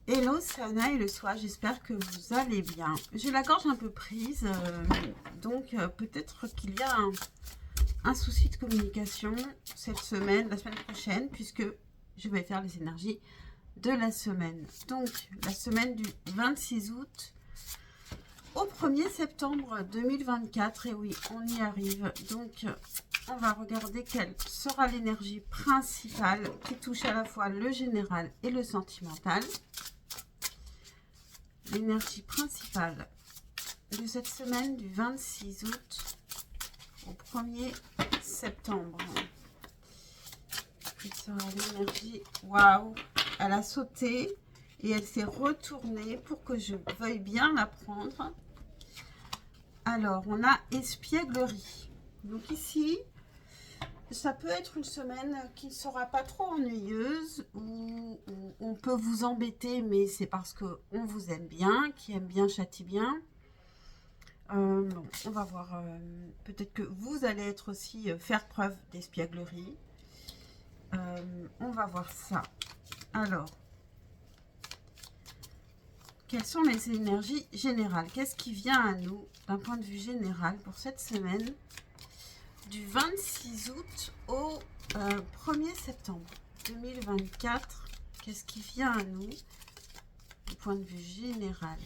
Hello, c'est Anna et le soir, j'espère que vous allez bien. J'ai la gorge un peu prise, donc peut-être qu'il y a un souci de communication cette semaine, la semaine prochaine, puisque je vais faire les énergies de la semaine. Donc, la semaine du 26 août au 1er septembre 2024, et oui, on y arrive. Donc, on va regarder quelle sera l'énergie principale qui touche à la fois le général et le sentimental. L'énergie principale de cette semaine du 26 août au 1er septembre. Quelle sera l'énergie? Waouh! Elle a sauté et elle s'est retournée pour que je veuille bien la prendre. Alors, on a espièglerie. Donc ici, ça peut être une semaine qui ne sera pas trop ennuyeuse, où on peut vous embêter, mais c'est parce qu'on vous aime bien, qui aime bien châtie bien. Bon, on va voir. Peut-être que vous allez être aussi faire preuve d'espièglerie. On va voir ça. Alors, quelles sont les énergies générales? Qu'est-ce qui vient à nous d'un point de vue général pour cette semaine du 26 août au 1er septembre 2024? Qu'est-ce qui vient à nous du point de vue général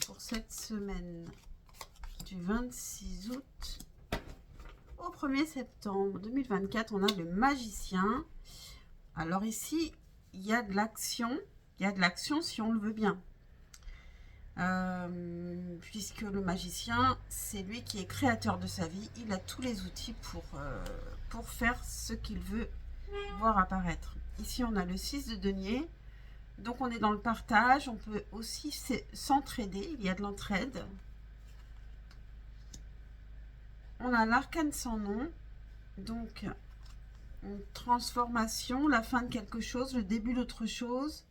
pour cette semaine du 26 août au 1er septembre 2024? On a le magicien. Alors ici, il y a de l'action. Il y a de l'action si on le veut bien. Puisque le magicien, c'est lui qui est créateur de sa vie. Il a tous les outils pour faire ce qu'il veut voir apparaître. Ici, on a le 6 de denier. Donc, on est dans le partage. On peut aussi s'entraider. Il y a de l'entraide. On a l'arcane sans nom. Donc, une transformation, la fin de quelque chose, le début d'autre chose.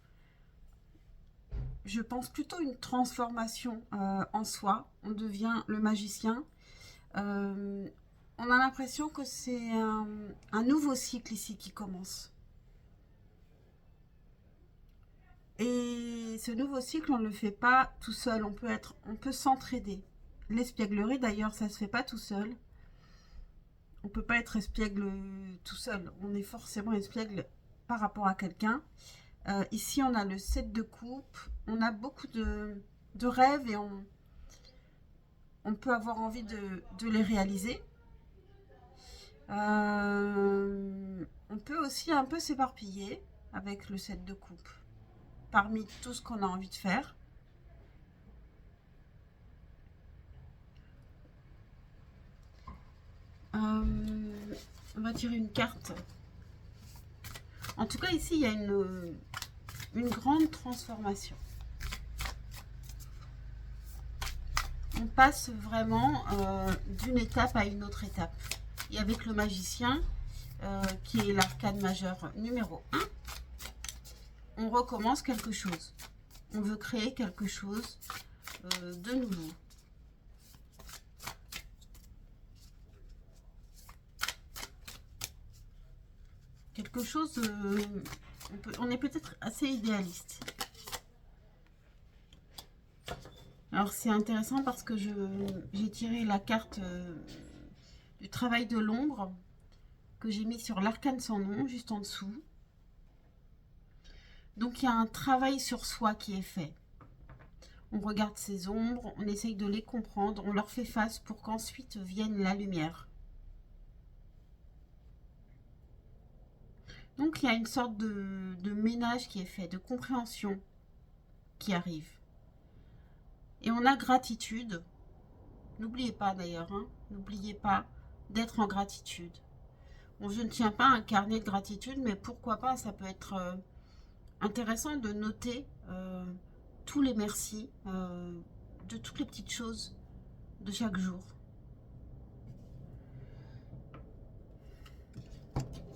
Je pense plutôt une transformation en soi. On devient le magicien. On a l'impression que c'est un nouveau cycle ici qui commence. Et ce nouveau cycle, on ne le fait pas tout seul. On peut s'entraider. L'espièglerie, d'ailleurs, ça ne se fait pas tout seul. On ne peut pas être espiègle tout seul. On est forcément espiègle par rapport à quelqu'un. Ici, on a le 7 de coupe. On a beaucoup de rêves et on peut avoir envie de les réaliser. On peut aussi un peu s'éparpiller avec le 7 de coupe parmi tout ce qu'on a envie de faire. On va tirer une carte. En tout cas, ici, il y a une grande transformation. On passe vraiment d'une étape à une autre étape. Et avec le magicien, qui est l'arcane majeur numéro 1, on recommence quelque chose. On veut créer quelque chose de nouveau. Quelque chose, on est peut-être assez idéaliste. Alors c'est intéressant parce que j'ai tiré la carte du travail de l'ombre que j'ai mis sur l'arcane sans nom, juste en dessous. Donc il y a un travail sur soi qui est fait. On regarde ces ombres, on essaye de les comprendre, on leur fait face pour qu'ensuite vienne la lumière. Donc il y a une sorte de ménage qui est fait, de compréhension qui arrive. Et on a gratitude. N'oubliez pas d'ailleurs, hein, n'oubliez pas d'être en gratitude. Bon, je ne tiens pas un carnet de gratitude, mais pourquoi pas, ça peut être intéressant de noter tous les merci de toutes les petites choses de chaque jour.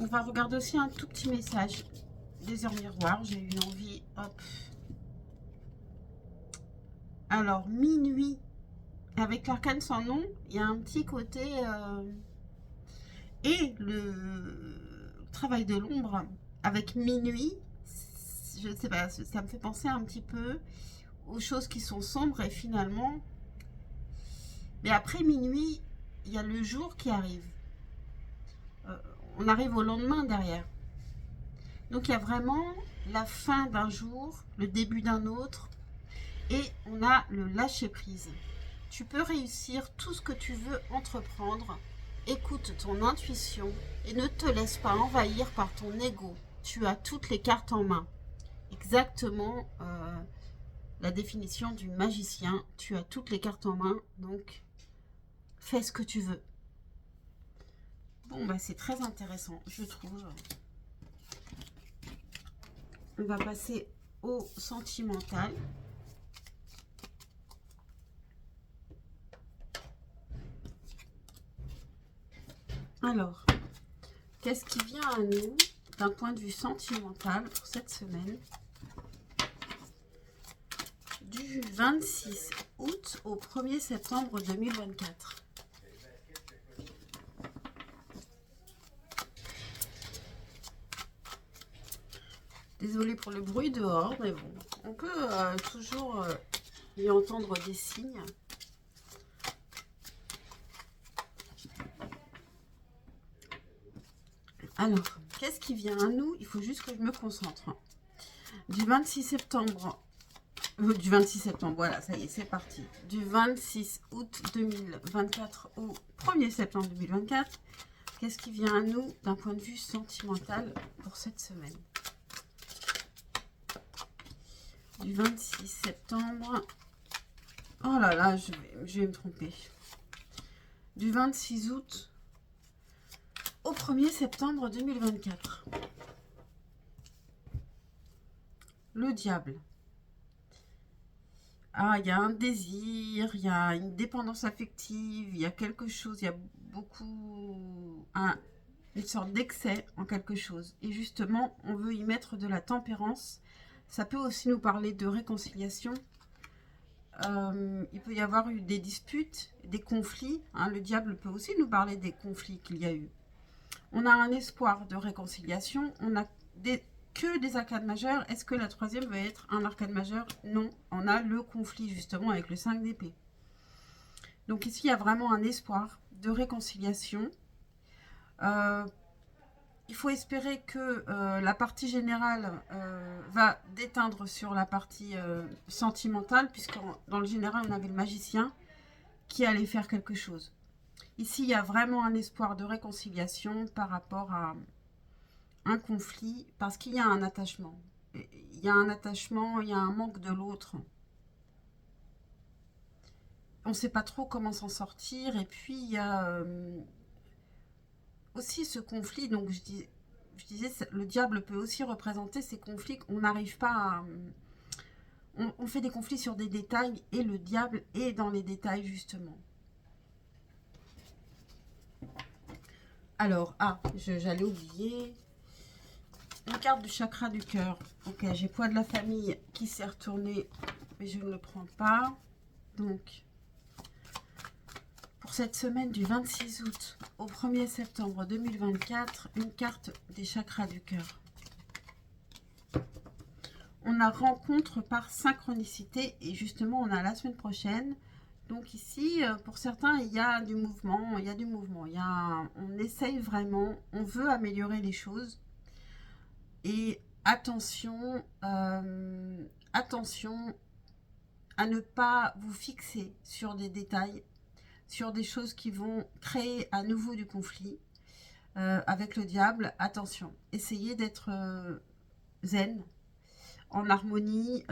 On va regarder aussi un tout petit message des heures miroirs. J'ai eu envie, hop. Alors, minuit, avec l'arcane sans nom, il y a un petit côté... et le travail de l'ombre, avec minuit, je ne sais pas, ça me fait penser un petit peu aux choses qui sont sombres et finalement, mais après minuit, il y a le jour qui arrive. Euh, on arrive au lendemain derrière. Donc il y a vraiment la fin d'un jour, le début d'un autre, et on a le lâcher prise. Tu peux réussir tout ce que tu veux entreprendre. Écoute ton intuition et ne te laisse pas envahir par ton ego. Tu as toutes les cartes en main. Exactement la définition du magicien. Tu as toutes les cartes en main, donc fais ce que tu veux. Bon, bah c'est très intéressant, je trouve. On va passer au sentimental. Alors, qu'est-ce qui vient à nous d'un point de vue sentimental pour cette semaine? Du 26 août au 1er septembre 2024. Désolée pour le bruit dehors, mais bon, on peut toujours y entendre des signes. Alors, qu'est-ce qui vient à nous? Il faut juste que je me concentre. Du 26 septembre, voilà, ça y est, c'est parti. Du 26 août 2024 au 1er septembre 2024, qu'est-ce qui vient à nous d'un point de vue sentimental pour cette semaine? Du 26 septembre, oh là là, je vais me tromper. Du 26 août au 1er septembre 2024. Le diable. Ah, il y a un désir, il y a une dépendance affective, il y a quelque chose, il y a beaucoup... une sorte d'excès en quelque chose. Et justement, on veut y mettre de la tempérance. Ça peut aussi nous parler de réconciliation. Il peut y avoir eu des disputes, des conflits. Hein. Le diable peut aussi nous parler des conflits qu'il y a eu. On a un espoir de réconciliation. On a que des arcades majeures. Est-ce que la troisième va être un arcade majeur? Non. On a le conflit justement avec le 5 d'épée. Donc ici, il y a vraiment un espoir de réconciliation. Il faut espérer que la partie générale va déteindre sur la partie sentimentale, puisque dans le général, on avait le magicien qui allait faire quelque chose. Ici, il y a vraiment un espoir de réconciliation par rapport à un conflit, parce qu'il y a un attachement. Il y a un attachement, il y a un manque de l'autre. On ne sait pas trop comment s'en sortir, et puis il y a aussi ce conflit, donc je disais, le diable peut aussi représenter ces conflits qu'on n'arrive pas à... On fait des conflits sur des détails, et le diable est dans les détails, justement. Alors, j'allais oublier... Une carte du chakra du cœur. Ok, j'ai poids de la famille qui s'est retourné, mais je ne le prends pas. Donc, pour cette semaine du 26 août au 1er septembre 2024, une carte des chakras du cœur. On a rencontre par synchronicité et justement, on a la semaine prochaine. Donc ici, pour certains, il y a du mouvement, on essaye vraiment, on veut améliorer les choses. Et attention, attention à ne pas vous fixer sur des détails, sur des choses qui vont créer à nouveau du conflit. Avec le diable, attention, essayez d'être zen, en harmonie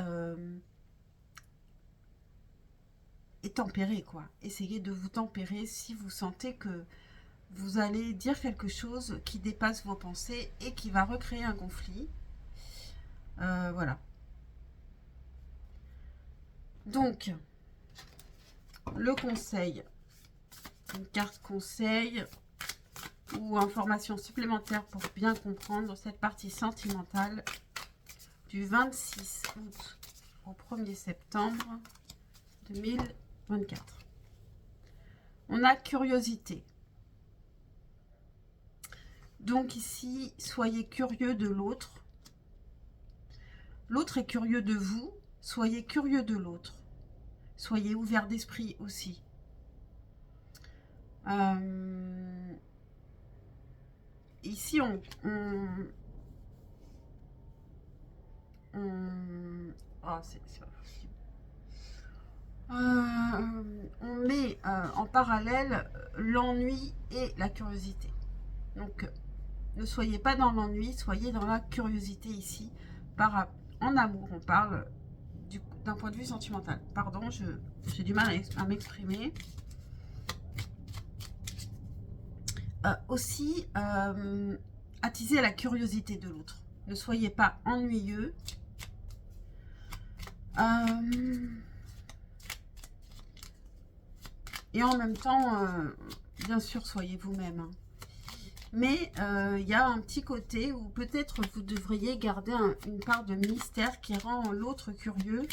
et tempéré, quoi. Essayez de vous tempérer si vous sentez que vous allez dire quelque chose qui dépasse vos pensées et qui va recréer un conflit. Voilà. Donc, le conseil, une carte conseil ou information supplémentaire pour bien comprendre cette partie sentimentale du 26 août au 1er septembre 2024. On a curiosité. Donc ici, soyez curieux de l'autre. L'autre est curieux de vous, soyez curieux de l'autre. Soyez ouvert d'esprit aussi. Ici, oh, c'est pas possible. On met en parallèle l'ennui et la curiosité. Donc, ne soyez pas dans l'ennui, soyez dans la curiosité ici. En amour, on parle d'un point de vue sentimental. Pardon, j'ai du mal à m'exprimer. Aussi, attiser la curiosité de l'autre. Ne soyez pas ennuyeux. Et en même temps, bien sûr, soyez vous-même. Hein. Mais il y a un petit côté où peut-être vous devriez garder une part de mystère qui rend l'autre curieux.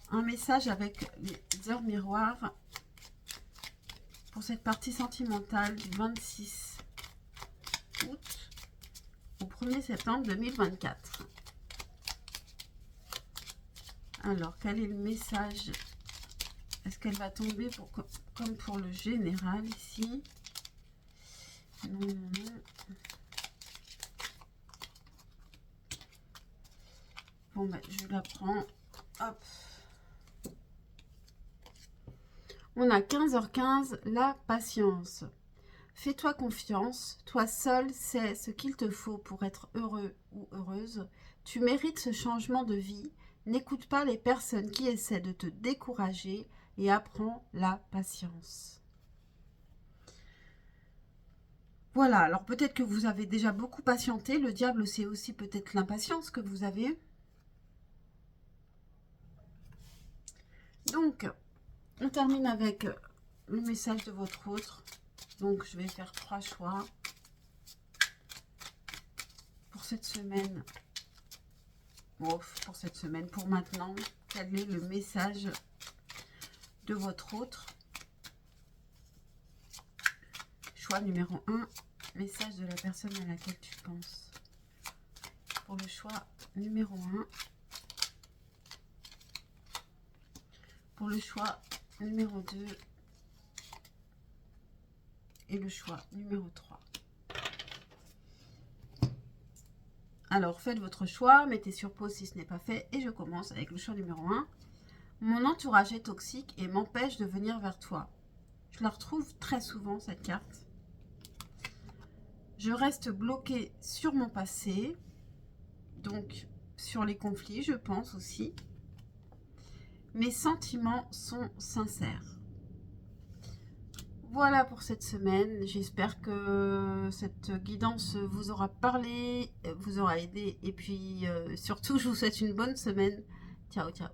Un message avec les heures miroirs pour cette partie sentimentale du 26 août au 1er septembre 2024. Alors, quel est le message? Est-ce qu'elle va tomber comme pour le général ici? Non, non, non. Bon, ben, je la prends. Hop. On a 15h15, la patience. Fais-toi confiance. Toi seul sais ce qu'il te faut pour être heureux ou heureuse. Tu mérites ce changement de vie. N'écoute pas les personnes qui essaient de te décourager et apprends la patience. Voilà, alors peut-être que vous avez déjà beaucoup patienté. Le diable, c'est aussi peut-être l'impatience que vous avez. Donc, on termine avec le message de votre autre. Donc, je vais faire 3 choix pour cette semaine. Pour cette semaine, pour maintenant, quel est le message de votre autre? Choix numéro 1, message de la personne à laquelle tu penses. Pour le choix numéro 1. Pour le choix numéro 2. Et le choix numéro 3. Alors, faites votre choix, mettez sur pause si ce n'est pas fait. Et je commence avec le choix numéro 1. Mon entourage est toxique et m'empêche de venir vers toi. Je la retrouve très souvent, cette carte. Je reste bloquée sur mon passé. Donc, sur les conflits, je pense aussi. Mes sentiments sont sincères. Voilà pour cette semaine. J'espère que cette guidance vous aura parlé, vous aura aidé. Et puis, surtout, je vous souhaite une bonne semaine. Ciao, ciao.